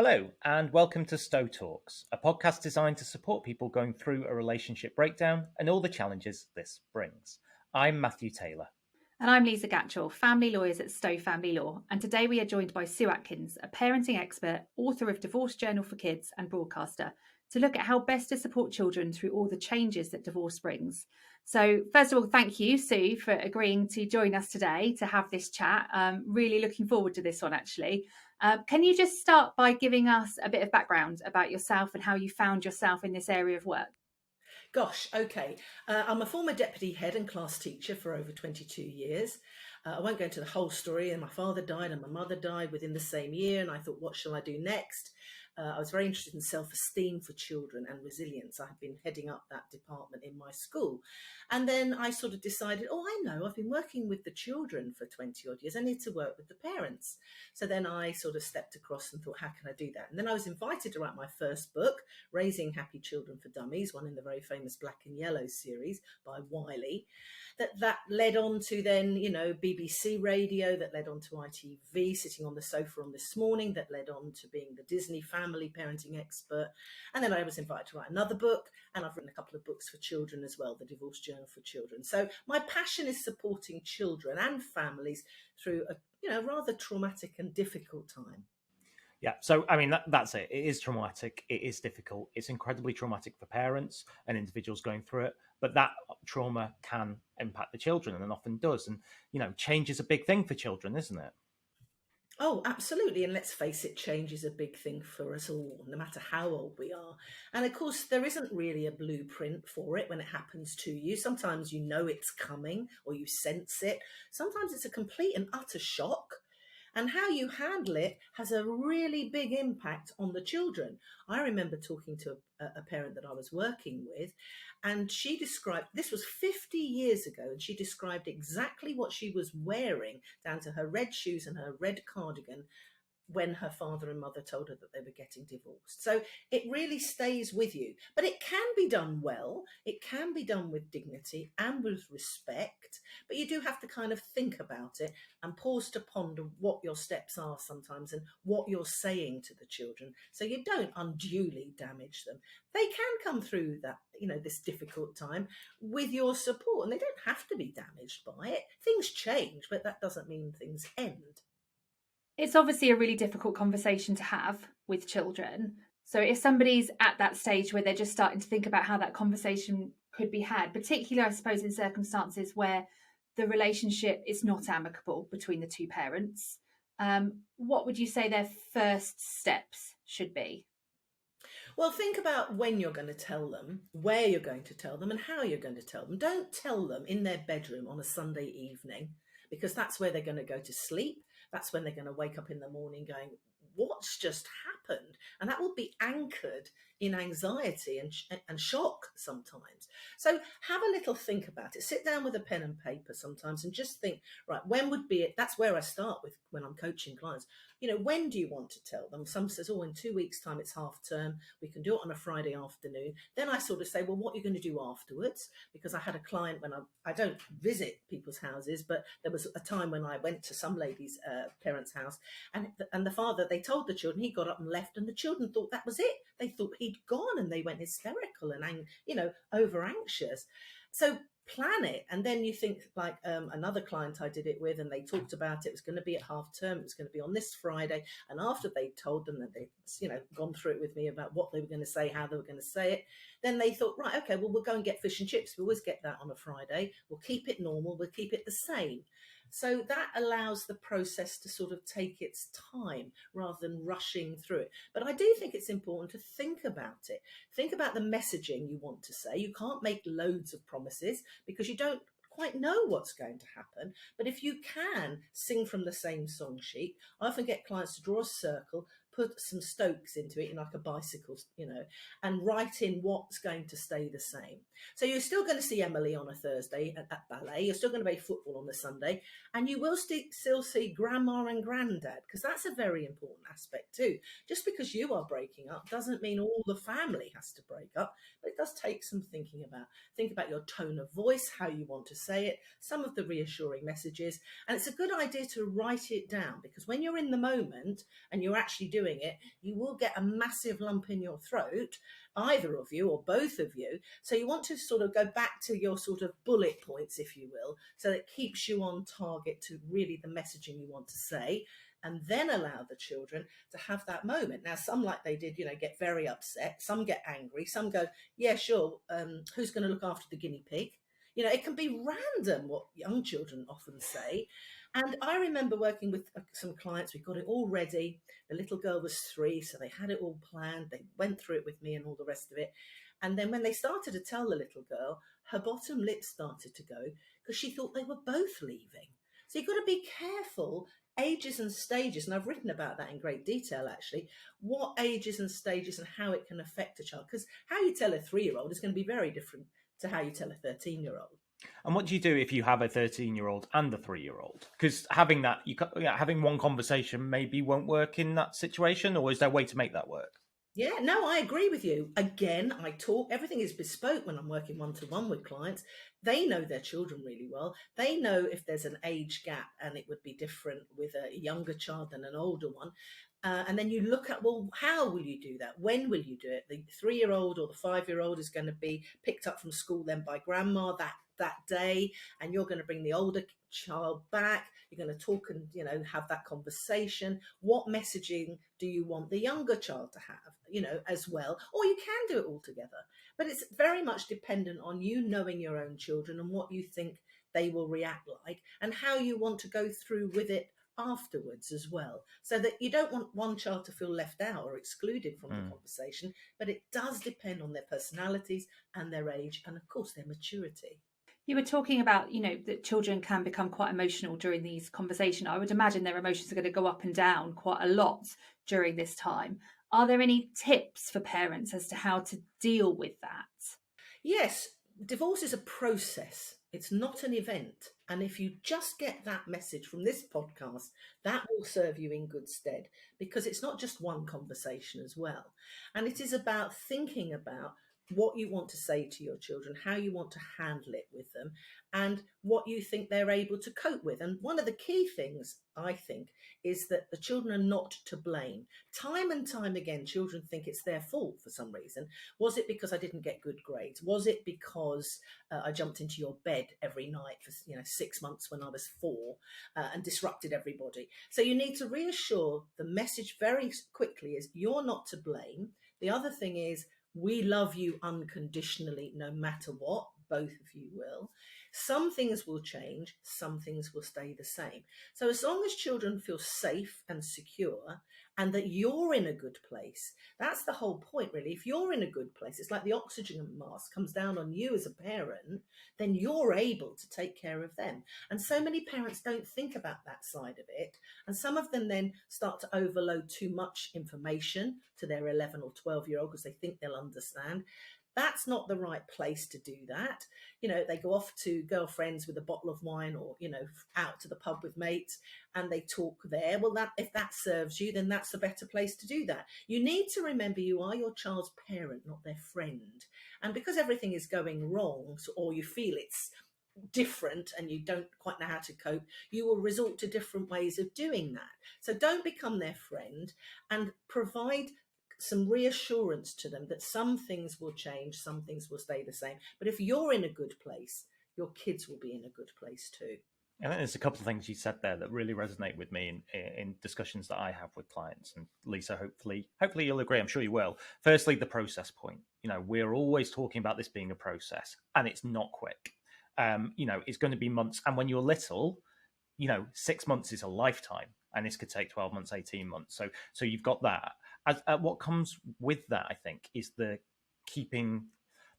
Hello, and welcome to Stowe Talks, a podcast designed to support people going through a relationship breakdown and all the challenges this brings. I'm Matthew Taylor. And I'm Liza Gatchell, family lawyers at Stowe Family Law. And today we are joined by Sue Atkins, a parenting expert, author of Divorce Journal for Kids and broadcaster, to look at how best to support children through all the changes that divorce brings. So first of all, thank you, Sue, for agreeing to join us today to have this chat. Really looking forward to this one, actually. Can you just start by giving us a bit of background about yourself and how you found yourself in this area of work? Gosh, okay. I'm a former deputy head and class teacher for over 22 years. I won't go into the whole story. And my father died and my mother died within the same year. And I thought, what shall I do next? I was very interested in self-esteem for children and resilience. I had been heading up that department in my school. And then I sort of decided, I know, I've been working with the children for 20 odd years. I need to work with the parents. So then I sort of stepped across and thought, how can I do that? And then I was invited to write my first book, Raising Happy Children for Dummies, one in the very famous Black and Yellow series by Wiley. That led on to then, BBC radio, that led on to ITV, sitting on the sofa on This Morning, that led on to being the Disney family parenting expert. And then I was invited to write another book, and I've written a couple of books for children as well, the Divorce Journal for Children. So my passion is supporting children and families through a rather traumatic and difficult time. Yeah, so I mean, that's it. It is traumatic. It is difficult. It's incredibly traumatic for parents and individuals going through it. But that trauma can impact the children, and often does. And, change is a big thing for children, isn't it? Oh, absolutely. And let's face it, change is a big thing for us all, no matter how old we are. And of course, there isn't really a blueprint for it when it happens to you. Sometimes you know it's coming or you sense it. Sometimes it's a complete and utter shock. And how you handle it has a really big impact on the children. I remember talking to a parent that I was working with, and she described, this was 50 years ago, and she described exactly what she was wearing, down to her red shoes and her red cardigan, when her father and mother told her that they were getting divorced. So it really stays with you. But it can be done well. It can be done with dignity and with respect. But you do have to kind of think about it and pause to ponder what your steps are sometimes and what you're saying to the children, so you don't unduly damage them. They can come through that, this difficult time with your support, and they don't have to be damaged by it. Things change, but that doesn't mean things end. It's obviously a really difficult conversation to have with children. So if somebody's at that stage where they're just starting to think about how that conversation could be had, particularly, I suppose, in circumstances where the relationship is not amicable between the two parents, what would you say their first steps should be? Well, think about when you're going to tell them, where you're going to tell them, and how you're going to tell them. Don't tell them in their bedroom on a Sunday evening, because that's where they're going to go to sleep. That's when they're going to wake up in the morning going, what's just happened? And that will be anchored in anxiety and shock sometimes. So have a little think about it. Sit down with a pen and paper sometimes and just think, right, when would be it? That's where I start with when I'm coaching clients. When do you want to tell them? Some says, in 2 weeks' time, it's half term. We can do it on a Friday afternoon. Then I sort of say, well, what are you going to do afterwards? Because I had a client when I don't visit people's houses, but there was a time when I went to some lady's parents' house, and the father, they told the children, he got up and left, and the children thought that was it. They thought he'd gone, and they went hysterical and over anxious. So plan it, and then you think, like another client I did it with, and they talked about it was going to be at half term, it was going to be on this Friday, and after they told them that they gone through it with me about what they were going to say, how they were going to say it, then they thought, right, okay, well, we'll go and get fish and chips. We always get that on a Friday. We'll keep it normal, we'll keep it the same. So that allows the process to sort of take its time rather than rushing through it. But I do think it's important to think about it. Think about the messaging you want to say. You can't make loads of promises because you don't quite know what's going to happen. But if you can sing from the same song sheet, I often get clients to draw a circle, put some Stokes into it, like a bicycle, and write in what's going to stay the same. So you're still going to see Emily on a Thursday at ballet. You're still going to play football on the Sunday, and you will still see grandma and granddad, because that's a very important aspect too. Just because you are breaking up doesn't mean all the family has to break up, but it does take some thinking about. Think about your tone of voice, how you want to say it, some of the reassuring messages, and it's a good idea to write it down, because when you're in the moment and you're actually doing doing it, you will get a massive lump in your throat, either of you or both of you. So you want to sort of go back to your sort of bullet points, if you will, so that keeps you on target to really the messaging you want to say, and then allow the children to have that moment. Now, some, like they did, get very upset. Some get angry. Some go, yeah, sure. Who's going to look after the guinea pig? It can be random what young children often say. And I remember working with some clients. We got it all ready. The little girl was 3, so they had it all planned. They went through it with me and all the rest of it. And then when they started to tell the little girl, her bottom lip started to go because she thought they were both leaving. So you've got to be careful, ages and stages. And I've written about that in great detail, actually, what ages and stages and how it can affect a child. Because how you tell a 3-year-old is going to be very different to how you tell a 13-year-old. And what do you do if you have a 13-year-old and a 3-year-old? Because having that, having one conversation maybe won't work in that situation, or is there a way to make that work? Yeah, no, I agree with you. Again, everything is bespoke when I'm working one-to-one with clients. They know their children really well. They know if there's an age gap, and it would be different with a younger child than an older one. And then you look at, well, how will you do that? When will you do it? The 3-year-old or the 5-year-old is going to be picked up from school then by grandma that day, and you're going to bring the older child back. You're going to talk and have that conversation. What messaging do you want the younger child to have, as well? Or you can do it all together. But it's very much dependent on you knowing your own children and what you think they will react like, and how you want to go through with it afterwards as well, so that you don't want one child to feel left out or excluded from the conversation. But it does depend on their personalities and their age, and of course their maturity. You were talking about, that children can become quite emotional during these conversations. I would imagine their emotions are going to go up and down quite a lot during this time. Are there any tips for parents as to how to deal with that? Yes, divorce is a process. It's not an event. And if you just get that message from this podcast, that will serve you in good stead, because it's not just one conversation as well. And it is about thinking about what you want to say to your children, how you want to handle it with them, and what you think they're able to cope with. And one of the key things, I think, is that the children are not to blame. Time and time again, children think it's their fault for some reason. Was it because I didn't get good grades? Was it because I jumped into your bed every night for 6 months when I was 4 and disrupted everybody? So you need to reassure the message very quickly is you're not to blame. The other thing is, we love you unconditionally, no matter what. Both of you will. Some things will change, some things will stay the same. So as long as children feel safe and secure, and that you're in a good place, that's the whole point, really. If you're in a good place, it's like the oxygen mask comes down on you as a parent, then you're able to take care of them. And so many parents don't think about that side of it. And some of them then start to overload too much information to their 11 or 12-year-old because they think they'll understand. That's not the right place to do that. They go off to girlfriends with a bottle of wine, or, out to the pub with mates, and they talk there. Well, if that serves you, then that's the better place to do that. You need to remember you are your child's parent, not their friend. And because everything is going wrong, or you feel it's different and you don't quite know how to cope, you will resort to different ways of doing that. So don't become their friend, and provide some reassurance to them that some things will change, some things will stay the same. But if you're in a good place, your kids will be in a good place too. And there's a couple of things you said there that really resonate with me in discussions that I have with clients. And Lisa, hopefully you'll agree. I'm sure you will. Firstly, the process point. We're always talking about this being a process, and it's not quick. It's going to be months. And when you're little, 6 months is a lifetime, and this could take 12 months, 18 months. So you've got that. What comes with that, I think, is the keeping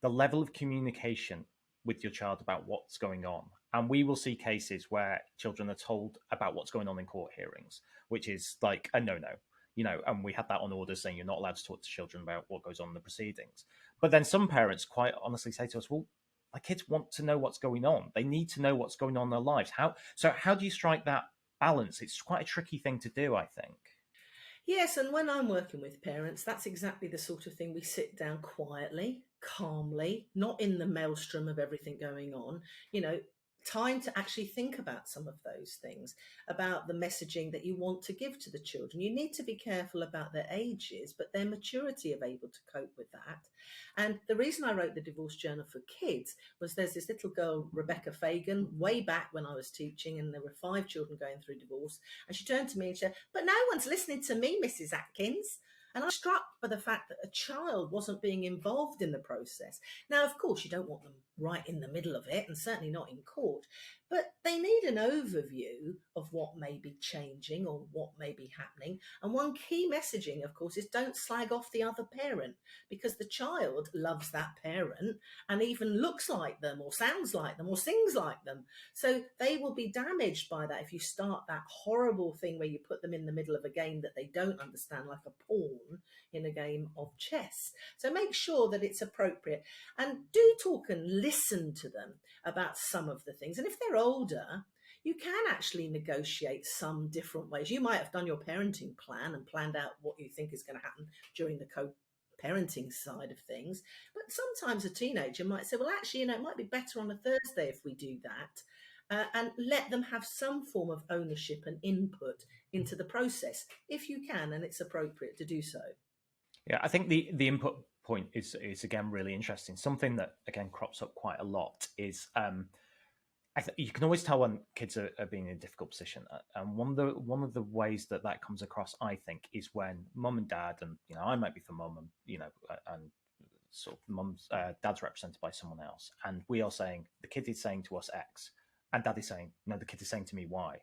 the level of communication with your child about what's going on. And we will see cases where children are told about what's going on in court hearings, which is like a no-no, and we had that on orders saying you're not allowed to talk to children about what goes on in the proceedings. But then some parents quite honestly say to us, well, my kids want to know what's going on. They need to know what's going on in their lives. How do you strike that balance? It's quite a tricky thing to do, I think. Yes, and when I'm working with parents, that's exactly the sort of thing. We sit down quietly, calmly, not in the maelstrom of everything going on. time to actually think about some of those things, about the messaging that you want to give to the children. You need to be careful about their ages, but their maturity of able to cope with that. And the reason I wrote the divorce journal for kids was there's this little girl, Rebecca Fagan, way back when I was teaching, and there were 5 children going through divorce. And she turned to me and said, "But no one's listening to me, Mrs. Atkins." And I was struck by the fact that a child wasn't being involved in the process. Now, of course, you don't want them right in the middle of it, and certainly not in court, but they need an overview of what may be changing or what may be happening. And one key messaging, of course, is don't slag off the other parent, because the child loves that parent and even looks like them or sounds like them or sings like them. So they will be damaged by that if you start that horrible thing where you put them in the middle of a game that they don't understand, like a pawn in a game of chess. So make sure that it's appropriate, and do talk and listen to them about some of the things. And if they're older, you can actually negotiate some different ways. You might have done your parenting plan and planned out what you think is going to happen during the co-parenting side of things. But sometimes a teenager might say, well, actually, it might be better on a Thursday if we do that. And let them have some form of ownership and input into the process, if you can, and it's appropriate to do so. Yeah, I think the input point is again really interesting. Something that again crops up quite a lot is you can always tell when kids are being in a difficult position, and one of the ways that comes across, I think, is when mum and dad, and I might be for mum, and and sort of mum's dad's represented by someone else, and we are saying the kid is saying to us X, and dad is saying no, the kid is saying to me Y,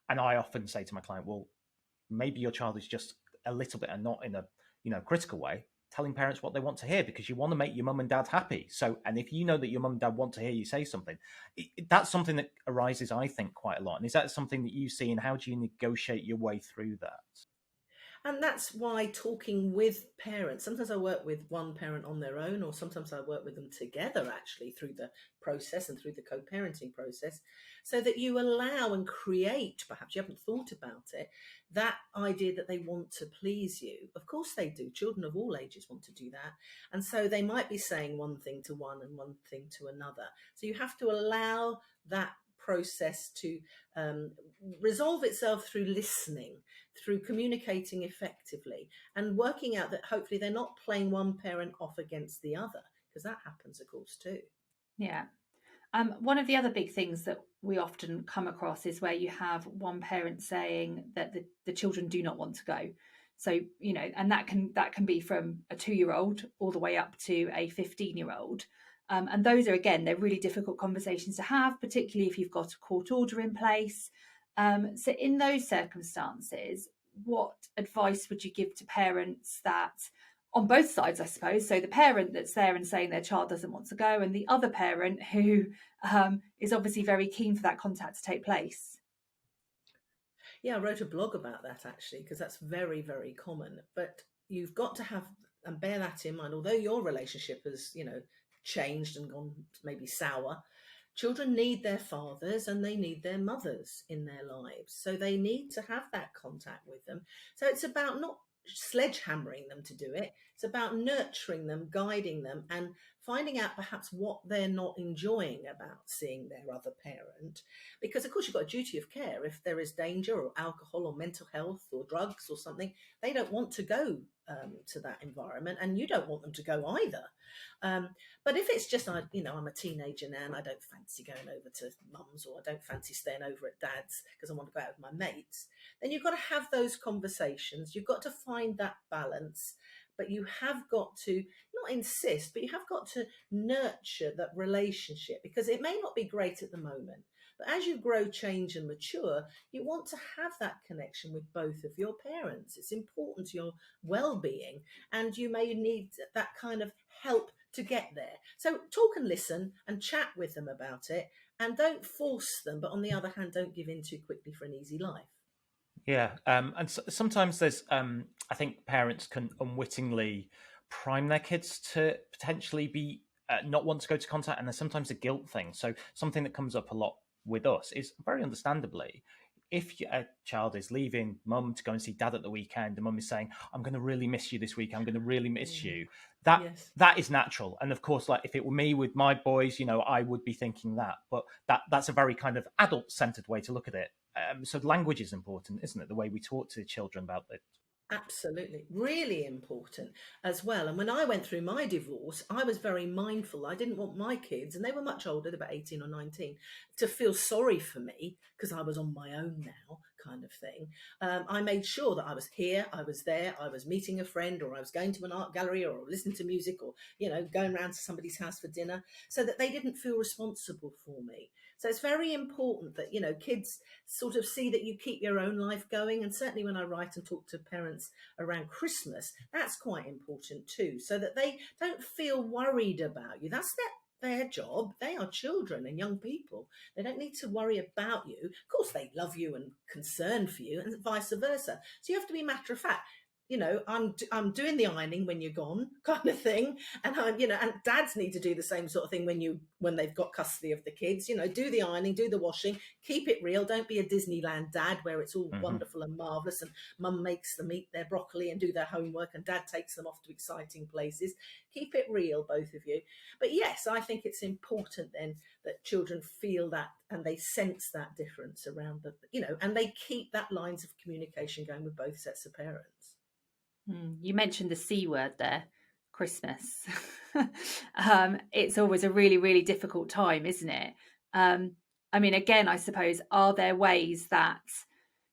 and I often say to my client, well, maybe your child is just a little bit, and not in a critical way, telling parents what they want to hear, because you want to make your mum and dad happy. So, and if you know that your mum and dad want to hear you say something, that's something that arises, I think, quite a lot. And is that something that you see, and how do you negotiate your way through that? And that's why talking with parents, sometimes I work with one parent on their own, or sometimes I work with them together actually through the process and through the co-parenting process, so that you allow and create, perhaps you haven't thought about it, that idea that they want to please you. Of course they do. Children of all ages want to do that. And so they might be saying one thing to one and one thing to another. So you have to allow that process to resolve itself through listening, through communicating effectively, and working out that hopefully they're not playing one parent off against the other, because that happens, of course, too. Yeah. One of the other big things that we often come across is where you have one parent saying that the children do not want to go. So, and that can be from a 2-year-old all the way up to a 15-year-old. And those are, again, they're really difficult conversations to have, particularly if you've got a court order in place. So in those circumstances, what advice would you give to parents that, on both sides, I suppose, so the parent that's there and saying their child doesn't want to go, and the other parent who is obviously very keen for that contact to take place? Yeah, I wrote a blog about that actually, because that's very, very common. But you've got to have and bear that in mind. Although your relationship has, changed and gone maybe sour, children need their fathers and they need their mothers in their lives. So they need to have that contact with them. So it's about not sledgehammering them to do it. It's about nurturing them, guiding them, and finding out perhaps what they're not enjoying about seeing their other parent. Because of course you've got a duty of care. If there is danger or alcohol or mental health or drugs or something, they don't want to go to that environment, and you don't want them to go either. But if it's just, I'm a teenager now and I don't fancy going over to mum's, or I don't fancy staying over at dad's because I want to go out with my mates, then you've got to have those conversations. You've got to find that balance, but you have got to not insist, but you have got to nurture that relationship, because it may not be great at the moment. But as you grow, change and mature, you want to have that connection with both of your parents. It's important to your well-being, and you may need that kind of help to get there. So talk and listen and chat with them about it, and don't force them, but on the other hand, don't give in too quickly for an easy life. Yeah, and sometimes there's, I think parents can unwittingly prime their kids to potentially be not want to go to contact, and there's sometimes a guilt thing. So something that comes up a lot with us is, very understandably, if a child is leaving mum to go and see dad at the weekend, and mum is saying, I'm going to really miss you this week, I'm going to really miss you, that Yes. that is natural. And of course, like if it were me with my boys, I would be thinking that. But that's a very kind of adult-centered way to look at it. So language is important, isn't it? The way we talk to children about it. Absolutely. Really important as well. And when I went through my divorce, I was very mindful. I didn't want my kids, and they were much older, they're about 18 or 19, to feel sorry for me because I was on my own now, kind of thing. I made sure that I was here, I was there, I was meeting a friend, or I was going to an art gallery, or listening to music, or, going around to somebody's house for dinner, so that they didn't feel responsible for me. So it's very important that, kids sort of see that you keep your own life going. And certainly when I write and talk to parents around Christmas, that's quite important too, so that they don't feel worried about you. That's their job. They are children and young people. They don't need to worry about you. Of course, they love you and concerned for you, and vice versa. So you have to be matter of fact. I'm doing the ironing when you're gone, kind of thing, and and dads need to do the same sort of thing when they've got custody of the kids. Do the ironing, do the washing, keep it real. Don't be a Disneyland dad where it's all wonderful and marvelous, and mum makes them eat their broccoli and do their homework, and dad takes them off to exciting places. Keep it real, both of you. But yes, I think it's important then that children feel that and they sense that difference around and they keep that lines of communication going with both sets of parents. You mentioned the C word there, Christmas. It's always a really, really difficult time, isn't it? Again, I suppose, are there ways that,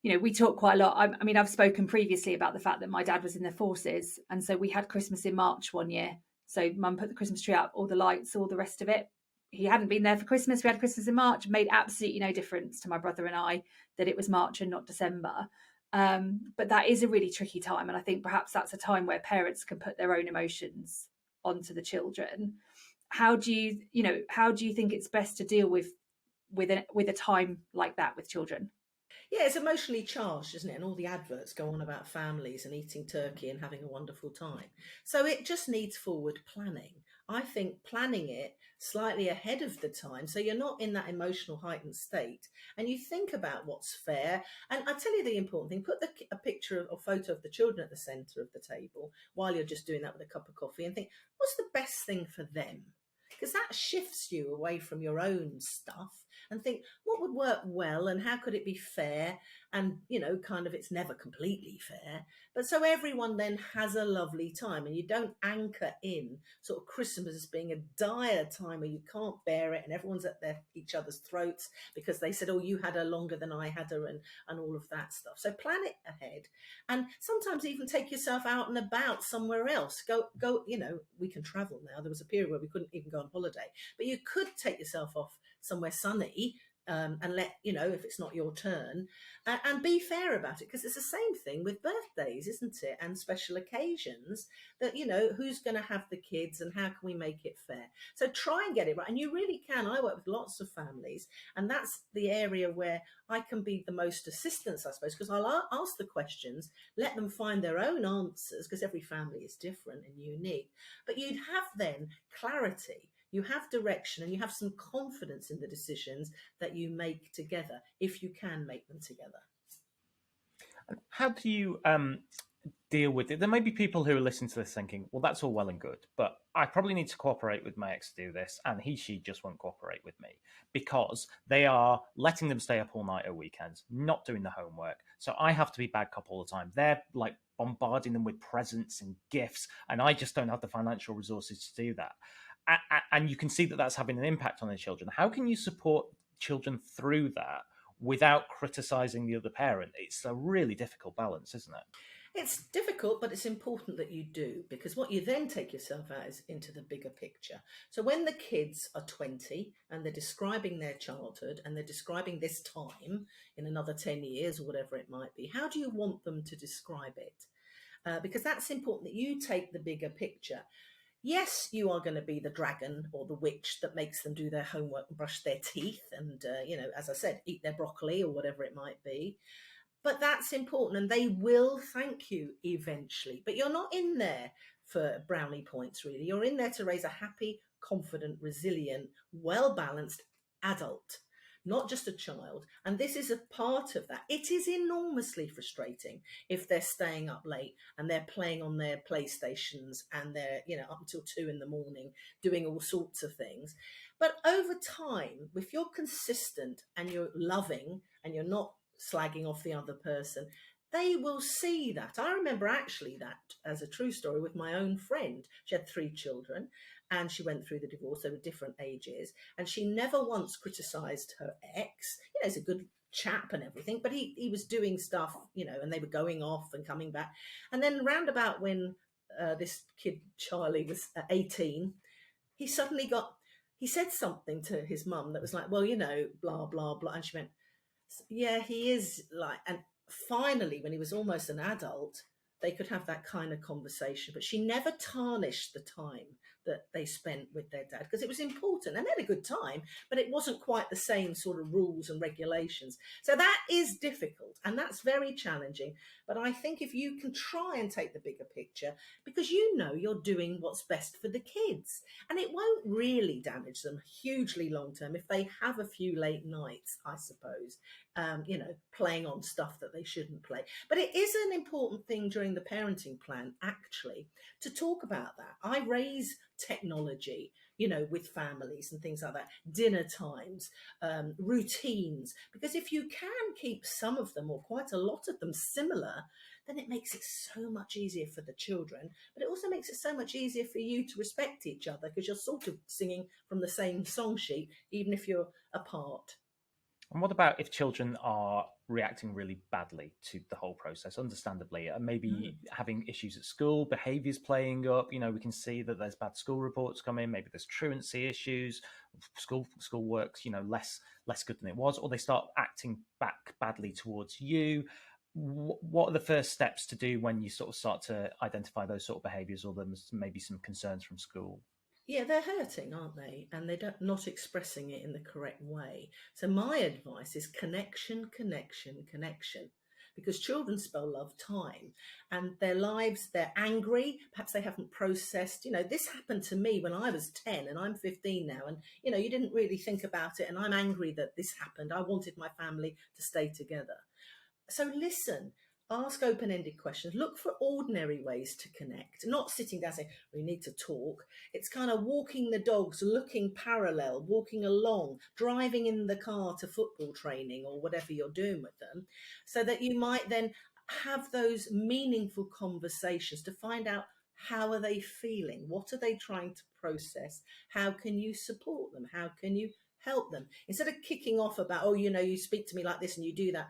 we talk quite a lot. I've spoken previously about the fact that my dad was in the forces. And so we had Christmas in March one year. So mum put the Christmas tree up, all the lights, all the rest of it. He hadn't been there for Christmas. We had Christmas in March. Made absolutely no difference to my brother and I that it was March and not December. But that is a really tricky time, and I think perhaps that's a time where parents can put their own emotions onto the children. How do you think it's best to deal with a time like that with children? Yeah, it's emotionally charged, isn't it? And all the adverts go on about families and eating turkey and having a wonderful time. So it just needs forward planning. I think planning it slightly ahead of the time, so you're not in that emotional heightened state, and you think about what's fair. And I tell you the important thing: put a picture or photo of the children at the centre of the table while you're just doing that with a cup of coffee, and think, what's the best thing for them? Because that shifts you away from your own stuff and think, what would work well and how could it be fair? And, kind of it's never completely fair. But so everyone then has a lovely time, and you don't anchor in sort of Christmas as being a dire time where you can't bear it and everyone's at each other's throats because they said, oh, you had her longer than I had her, and all of that stuff. So plan it ahead, and sometimes even take yourself out and about somewhere else. Go, we can travel now. There was a period where we couldn't even go on holiday, but you could take yourself off somewhere sunny, and let if it's not your turn, and be fair about it, because it's the same thing with birthdays, isn't it, and special occasions, that who's going to have the kids and how can we make it fair. So try and get it right, and you really can. I work with lots of families, and that's the area where I can be the most assistance, I suppose, because I'll ask the questions, let them find their own answers, because every family is different and unique, but you'd have then clarity, you have direction, and you have some confidence in the decisions that you make together, if you can make them together. How do you deal with it? There may be people who are listening to this thinking, well, that's all well and good, but I probably need to cooperate with my ex to do this, and she just won't cooperate with me because they are letting them stay up all night at weekends, not doing the homework. So I have to be bad cop all the time. They're like bombarding them with presents and gifts, and I just don't have the financial resources to do that. And you can see that that's having an impact on the children. How can you support children through that without criticizing the other parent? It's a really difficult balance, isn't it? It's difficult, but it's important that you do, because what you then take yourself out is into the bigger picture. So when the kids are 20 and they're describing their childhood and they're describing this time in another 10 years or whatever it might be, how do you want them to describe it? Because that's important, that you take the bigger picture. Yes, you are going to be the dragon or the witch that makes them do their homework and brush their teeth and, as I said, eat their broccoli or whatever it might be. But that's important, and they will thank you eventually. But you're not in there for brownie points, really. You're in there to raise a happy, confident, resilient, well-balanced adult. not just a child. And this is a part of that. It is enormously frustrating if they're staying up late and they're playing on their PlayStations and they're, up until 2 a.m. doing all sorts of things. But over time, if you're consistent and you're loving and you're not slagging off the other person, they will see that. I remember actually that as a true story with my own friend. She had 3 children and she went through the divorce. They were different ages, and she never once criticised her ex. He's a good chap and everything, but he was doing stuff, and they were going off and coming back. And then round about when this kid Charlie was 18, he suddenly he said something to his mum that was like, well, blah blah blah, and she went, yeah, he is like. And finally, when he was almost an adult, they could have that kind of conversation. But she never tarnished the time that they spent with their dad, because it was important and they had a good time, but it wasn't quite the same sort of rules and regulations. So that is difficult and that's very challenging. But I think if you can try and take the bigger picture, because you're doing what's best for the kids, and it won't really damage them hugely long term if they have a few late nights, I suppose, playing on stuff that they shouldn't play. But it is an important thing during the parenting plan, actually, to talk about that. I raise technology, with families and things like that, dinner times, routines, because if you can keep some of them or quite a lot of them similar, then it makes it so much easier for the children, but it also makes it so much easier for you to respect each other, because you're sort of singing from the same song sheet, even if you're apart. And what about if children are reacting really badly to the whole process, understandably, and maybe having issues at school, behaviours playing up? We can see that there's bad school reports coming, maybe there's truancy issues, school work's, less good than it was, or they start acting back badly towards you. What are the first steps to do when you sort of start to identify those sort of behaviours, or there's maybe some concerns from school? Yeah, they're hurting, aren't they? And they're not expressing it in the correct way. So my advice is connection, connection, connection. Because children spell love time, and their lives, they're angry. Perhaps they haven't processed, this happened to me when I was 10 and I'm 15 now. And, you didn't really think about it. And I'm angry that this happened. I wanted my family to stay together. So listen, ask open-ended questions, look for ordinary ways to connect, not sitting down saying, we need to talk. It's kind of walking the dogs, looking parallel, walking along, driving in the car to football training or whatever you're doing with them, so that you might then have those meaningful conversations to find out, how are they feeling? What are they trying to process? How can you support them? How can you help them? Instead of kicking off about, oh, you speak to me like this and you do that.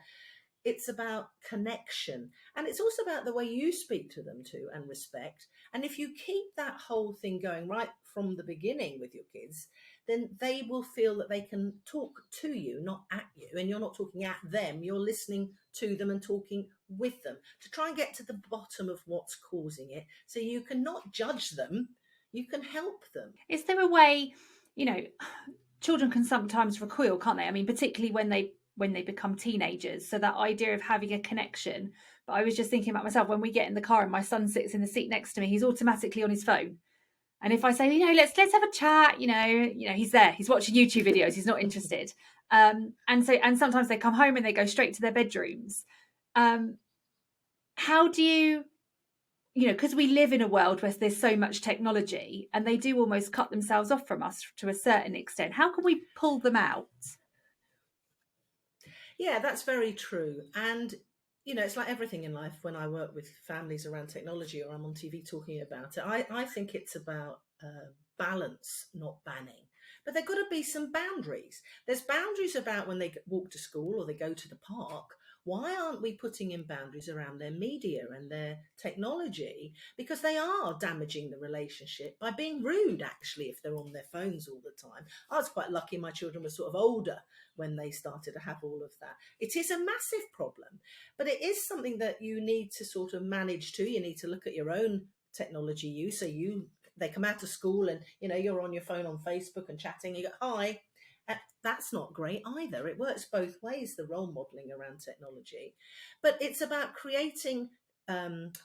It's about connection, and it's also about the way you speak to them too, and respect. And if you keep that whole thing going right from the beginning with your kids, then they will feel that they can talk to you, not at you, and you're not talking at them, you're listening to them and talking with them to try and get to the bottom of what's causing it, so you can not judge them, you can help them. Is there a way, children can sometimes recoil, can't they? I mean, particularly when they become teenagers. So that idea of having a connection. But I was just thinking about myself, when we get in the car and my son sits in the seat next to me, he's automatically on his phone. And if I say, let's have a chat, he's there, he's watching YouTube videos, he's not interested. And sometimes they come home and they go straight to their bedrooms. How do you, because we live in a world where there's so much technology and they do almost cut themselves off from us to a certain extent. How can we pull them out? Yeah, that's very true. And, it's like everything in life. When I work with families around technology or I'm on TV talking about it, I think it's about balance, not banning. But there got to be some boundaries. There's boundaries about when they walk to school or they go to the park. Why aren't we putting in boundaries around their media and their technology? Because they are damaging the relationship by being rude, actually, if they're on their phones all the time. I was quite lucky my children were sort of older when they started to have all of that. It is a massive problem, but it is something that you need to sort of manage too. You need to look at your own technology use. So they come out of school and, you're on your phone on Facebook and chatting, you go, hi. That's not great either. It works both ways, the role modelling around technology. But it's about creating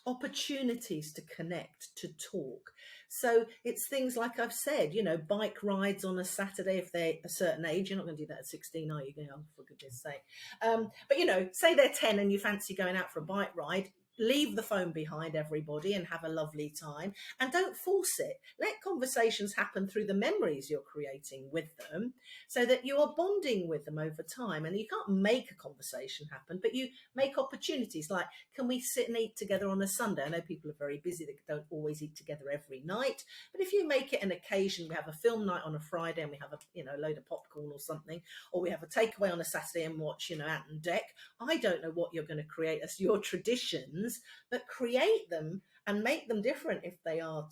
opportunities to connect, to talk. So it's things like I've said, bike rides on a Saturday if they're a certain age. You're not going to do that at 16, are you? Oh, for goodness sake. But, say they're 10 and you fancy going out for a bike ride. Leave the phone behind, everybody, and have a lovely time. And don't force it. Let conversations happen through the memories you're creating with them, so that you are bonding with them over time. And you can't make a conversation happen, but you make opportunities like, can we sit and eat together on a Sunday? I know people are very busy, they don't always eat together every night. But if you make it an occasion, we have a film night on a Friday and we have a load of popcorn or something, or we have a takeaway on a Saturday and watch, Ant and Dec. I don't know what you're going to create as your traditions, but create them and make them different if they are,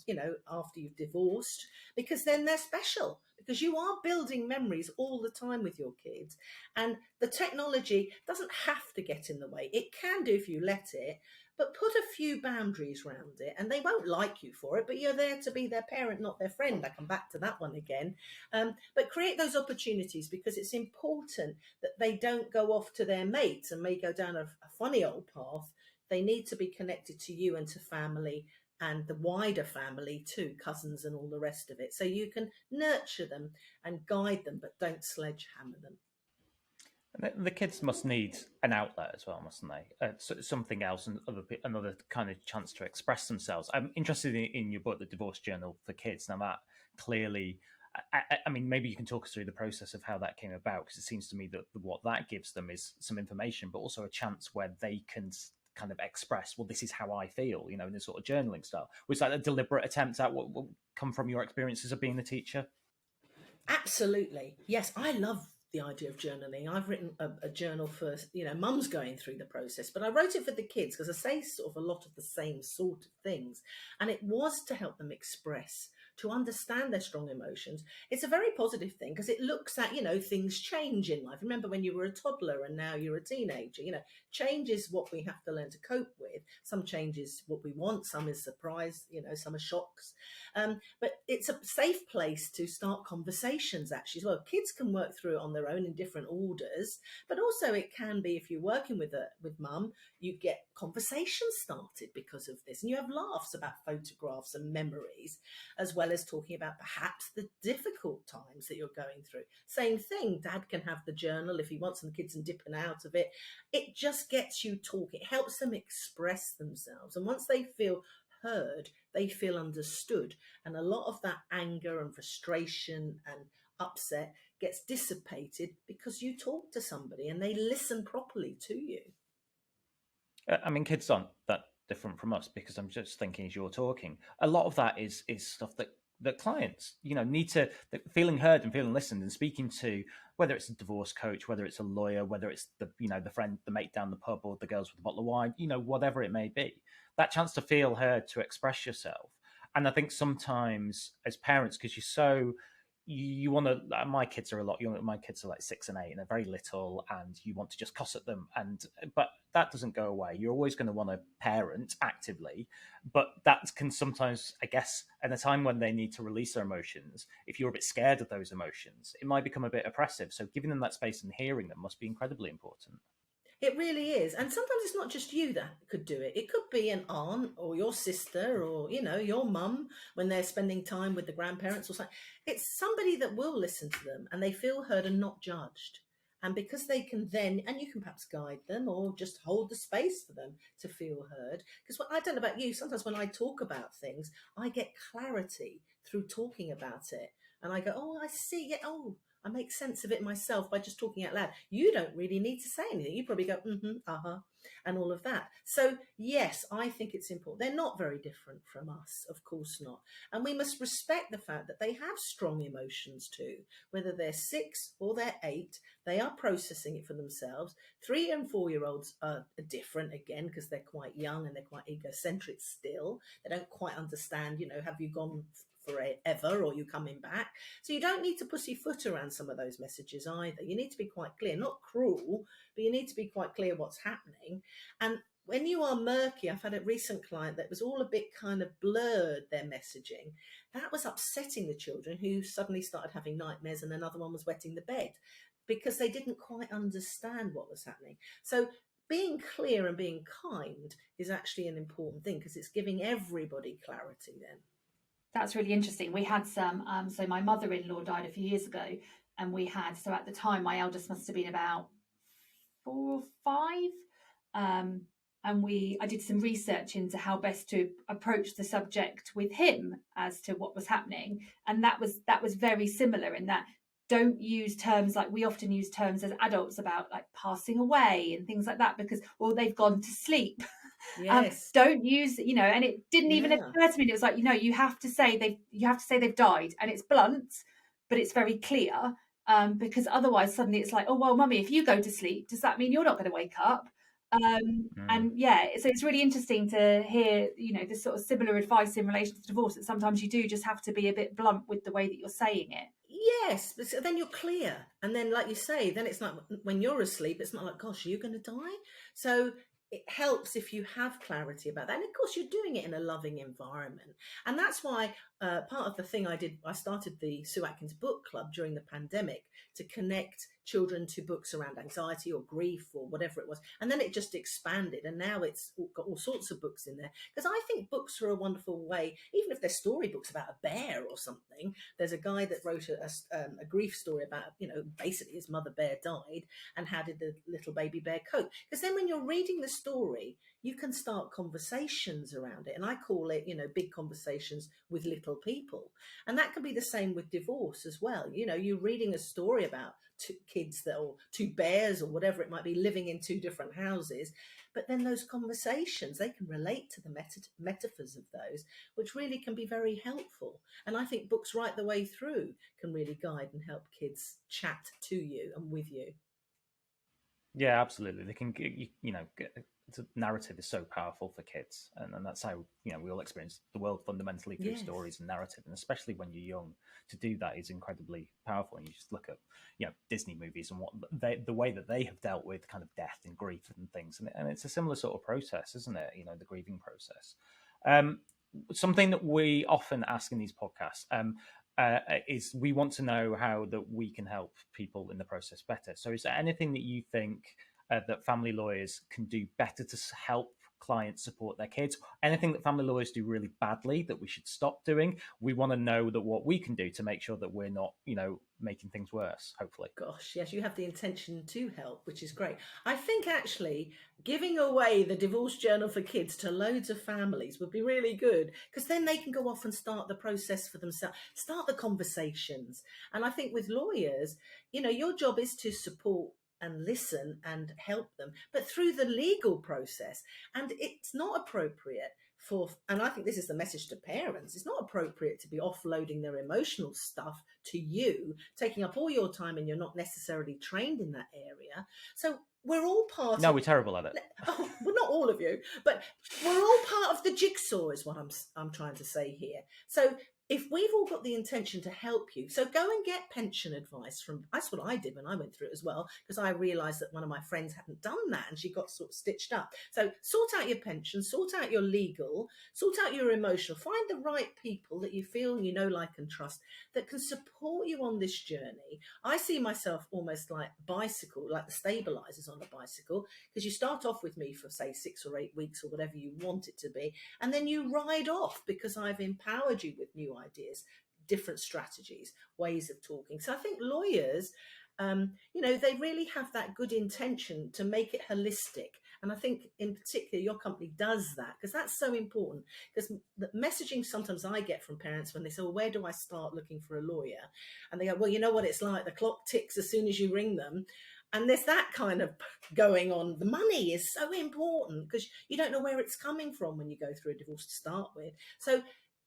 after you've divorced, because then they're special, because you are building memories all the time with your kids. And the technology doesn't have to get in the way. It can do if you let it, but put a few boundaries around it, and they won't like you for it, but you're there to be their parent, not their friend. I come back to that one again. But create those opportunities, because it's important that they don't go off to their mates and may go down a funny old path. They need to be connected to you and to family, and the wider family too, cousins and all the rest of it. So you can nurture them and guide them, but don't sledgehammer them. The kids must need an outlet as well, mustn't they? Something else, and another kind of chance to express themselves. I'm interested in your book, The Divorce Journal for Kids. Now, that clearly, I mean, maybe you can talk us through the process of how that came about, because it seems to me that what that gives them is some information, but also a chance where they can kind of express, well, this is how I feel, in this sort of journaling style. Was that a deliberate attempt at what come from your experiences of being a teacher? Absolutely. Yes, I love the idea of journaling. I've written a journal for, mums going through the process, but I wrote it for the kids because I say sort of a lot of the same sort of things. And it was to help them express, to understand their strong emotions. It's a very positive thing because it looks at, things change in life. Remember when you were a toddler and now you're a teenager, change is what we have to learn to cope with. Some change is what we want, some is surprise, some are shocks. But it's a safe place to start conversations actually as well. Kids can work through it on their own in different orders, but also it can be, if you're working with mum, you get conversations started because of this, and you have laughs about photographs and memories, as well as talking about perhaps the difficult times that you're going through. Same thing, dad can have the journal if he wants, and the kids are dipping out of it. It just gets you talking, it helps them express themselves, and once they feel heard, they feel understood, and a lot of that anger and frustration and upset gets dissipated because you talk to somebody and they listen properly to you. I mean, kids aren't that different from us, because I'm just thinking as you're talking, a lot of that is stuff that clients, need to, feeling heard and feeling listened, and speaking to, whether it's a divorce coach, whether it's a lawyer, whether it's the friend, the mate down the pub, or the girls with a bottle of wine, whatever it may be, that chance to feel heard, to express yourself. And I think sometimes as parents, because you want to, my kids are a lot younger. My kids are like 6 and 8 and they're very little, and you want to just cuss at them, but that doesn't go away. You're always going to want to parent actively, but that can sometimes, I guess, at a time when they need to release their emotions, if you're a bit scared of those emotions, it might become a bit oppressive. So giving them that space and hearing them must be incredibly important. It really is. And sometimes it's not just you that could do it. It could be an aunt or your sister or, your mum when they're spending time with the grandparents or something. It's somebody that will listen to them and they feel heard and not judged. And because they can then, and you can perhaps guide them or just hold the space for them to feel heard. Because I don't know about you, sometimes when I talk about things, I get clarity through talking about it. And I go, oh, I see. Yeah, oh, I make sense of it myself by just talking out loud. You don't really need to say anything. You probably go, and all of that. So yes, I think it's important. They're not very different from us, of course not. And we must respect the fact that they have strong emotions too. Whether they're 6 or they're 8, they are processing it for themselves. 3 and 4-year-olds are different again because they're quite young and they're quite egocentric still. They don't quite understand, have you gone forever or you coming back? So you don't need to pussyfoot around some of those messages either. You need to be quite clear, not cruel, but you need to be quite clear what's happening. And when you are murky, I've had a recent client that was all a bit kind of blurred, their messaging. That was upsetting the children, who suddenly started having nightmares, and another one was wetting the bed because they didn't quite understand what was happening. So being clear and being kind is actually an important thing, because it's giving everybody clarity then. That's really interesting. We had some, so my mother-in-law died a few years ago, and we had, so at the time, my eldest must have been about 4 or 5. And I did some research into how best to approach the subject with him as to what was happening. And that was very similar in that, don't use terms like we often use terms as adults about like passing away and things like that, because, or they've gone to sleep. Yes. Don't use, and it didn't even Yeah. occur to me. It was like, you have to say they've died, and it's blunt, but it's very clear. Because otherwise suddenly it's like, oh, well, mummy, if you go to sleep, does that mean you're not going to wake up? And yeah, so it's really interesting to hear, this sort of similar advice in relation to divorce, that sometimes you do just have to be a bit blunt with the way that you're saying it. Yes, but then you're clear. And then, like you say, then it's not, when you're asleep, it's not like, gosh, are you going to die? So it helps if you have clarity about that. And of course, you're doing it in a loving environment. And that's why part of the thing I started the Sue Atkins book club during the pandemic to connect children to books around anxiety or grief or whatever it was. And then it just expanded. And now it's got all sorts of books in there. Because I think books are a wonderful way, even if they're storybooks about a bear or something. There's a guy that wrote a grief story about, basically his mother bear died, and how did the little baby bear cope? Because then when you're reading the story, you can start conversations around it. And I call it, big conversations with little people. And that can be the same with divorce as well. You're reading a story about two kids or two bears or whatever it might be, living in two different houses. But then those conversations, they can relate to the metaphors of those, which really can be very helpful. And I think books right the way through can really guide and help kids chat to you and with you. Yeah, absolutely. They can, the narrative is so powerful for kids, and that's how we all experience the world fundamentally through Yes. stories and narrative, and especially when you're young, to do that is incredibly powerful. And you just look at Disney movies and what the way that they have dealt with kind of death and grief and things, and it's a similar sort of process, isn't it? The grieving process. Something that we often ask in these podcasts. Is we want to know how that we can help people in the process better. So is there anything that you think that family lawyers can do better to help clients support their kids? Anything that family lawyers do really badly that we should stop doing? We want to know that what we can do to make sure that we're not, making things worse, hopefully. Gosh, yes, you have the intention to help, which is great. I think actually giving away the divorce journal for kids to loads of families would be really good, because then they can go off and start the process for themselves, start the conversations. And I think with lawyers, your job is to support and listen and help them, but through the legal process. And it's not appropriate and I think this is the message to parents, it's not appropriate to be offloading their emotional stuff to you, taking up all your time, and you're not necessarily trained in that area. So we're all part No, we're terrible at it. Oh, well, not all of you, but we're all part of the jigsaw is what I'm trying to say here. So if we've all got the intention to help you, so go and get pension advice that's what I did when I went through it as well, because I realised that one of my friends hadn't done that and she got sort of stitched up. So sort out your pension, sort out your legal, sort out your emotional, find the right people that you feel you know, like and trust, that can support you on this journey. I see myself almost like bicycle, like the stabilizers on a bicycle, because you start off with me for say 6 or 8 weeks or whatever you want it to be, and then you ride off because I've empowered you with new ideas, different strategies, ways of talking. So I think lawyers, they really have that good intention to make it holistic. And I think in particular, your company does that, because that's so important. Because the messaging sometimes I get from parents when they say, well, where do I start looking for a lawyer? And they go, well, you know what it's like. The clock ticks as soon as you ring them. And there's that kind of going on. The money is so important because you don't know where it's coming from when you go through a divorce to start with. So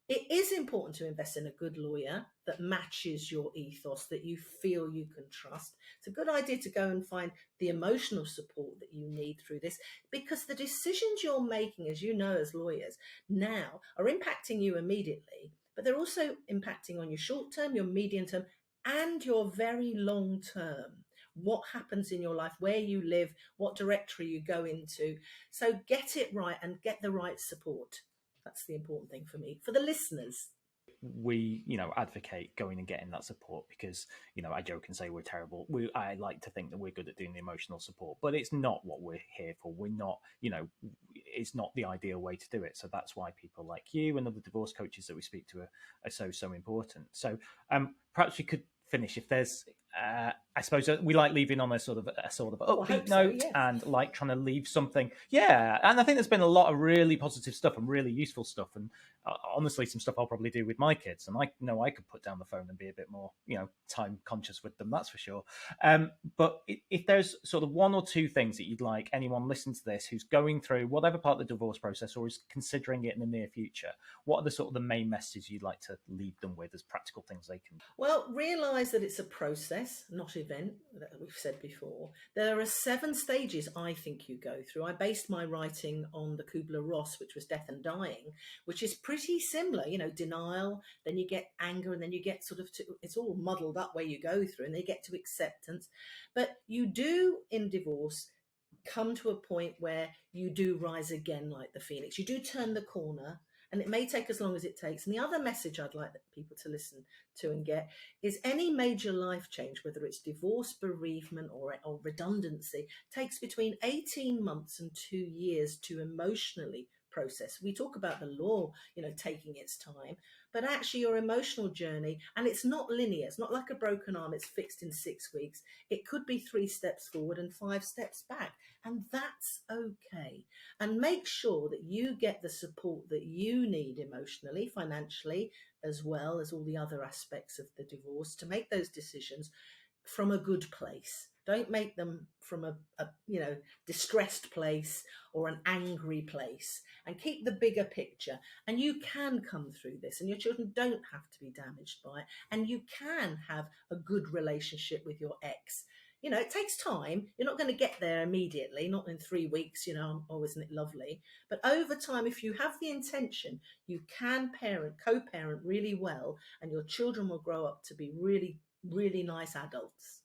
it is important to invest in a good lawyer that matches your ethos, that you feel you can trust. It's a good idea to go and find the emotional support that you need through this, because the decisions you're making, as you know, as lawyers now, are impacting you immediately, but they're also impacting on your short term, your medium term, and your very long term. What happens in your life, where you live, what directory you go into. So get it right and get the right support. That's the important thing for me, for the listeners. we, advocate going and getting that support because, I joke and say we're terrible. I like to think that we're good at doing the emotional support, but it's not what we're here for. We're not, it's not the ideal way to do it. So that's why people like you and other divorce coaches that we speak to are so important. So perhaps we could finish if there's I suppose we like leaving on a sort of upbeat note, yes. and like trying to leave something. Yeah, and I think there's been a lot of really positive stuff and really useful stuff, and honestly, some stuff I'll probably do with my kids. And I know I could put down the phone and be a bit more, time conscious with them. That's for sure. But if there's sort of one or two things that you'd like anyone listening to this who's going through whatever part of the divorce process or is considering it in the near future, what are the sort of the main messages you'd like to leave them with as practical things they can? Well, realise that it's a process, not event, that we've said before. There are 7 stages I think you go through. I based my writing on the Kubler-Ross, which was death and dying, which is pretty similar, denial, then you get anger, and then you get sort of it's all muddled up where you go through, and they get to acceptance. But you do, in divorce, come to a point where you do rise again like the phoenix. You do turn the corner, and it may take as long as it takes. And the other message I'd like people to listen to and get is any major life change, whether it's divorce, bereavement, or redundancy, takes between 18 months and 2 years to emotionally process. We talk about the law, taking its time, but actually your emotional journey, and it's not linear. It's not like a broken arm. It's fixed in 6 weeks. It could be 3 steps forward and 5 steps back. And that's okay. And make sure that you get the support that you need emotionally, financially, as well as all the other aspects of the divorce to make those decisions from a good place. Don't make them from a distressed place or an angry place, and keep the bigger picture. And you can come through this, and your children don't have to be damaged by it, and you can have a good relationship with your ex. It takes time. You're not going to get there immediately, not in 3 weeks, oh, isn't it lovely? But over time, if you have the intention, you can co-parent really well, and your children will grow up to be really, really nice adults.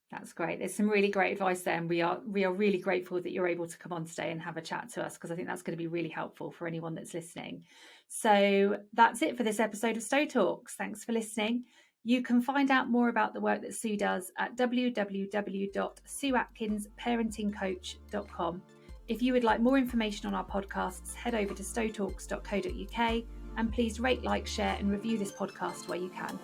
That's great. There's some really great advice there, and we are really grateful that you're able to come on today and have a chat to us, because I think that's going to be really helpful for anyone that's listening. So that's it for this episode of Stowe Talks. Thanks for listening. You can find out more about the work that Sue does at www.sueatkinsparentingcoach.com. If you would like more information on our podcasts, head over to stowetalks.co.uk, and please rate, like, share and review this podcast where you can.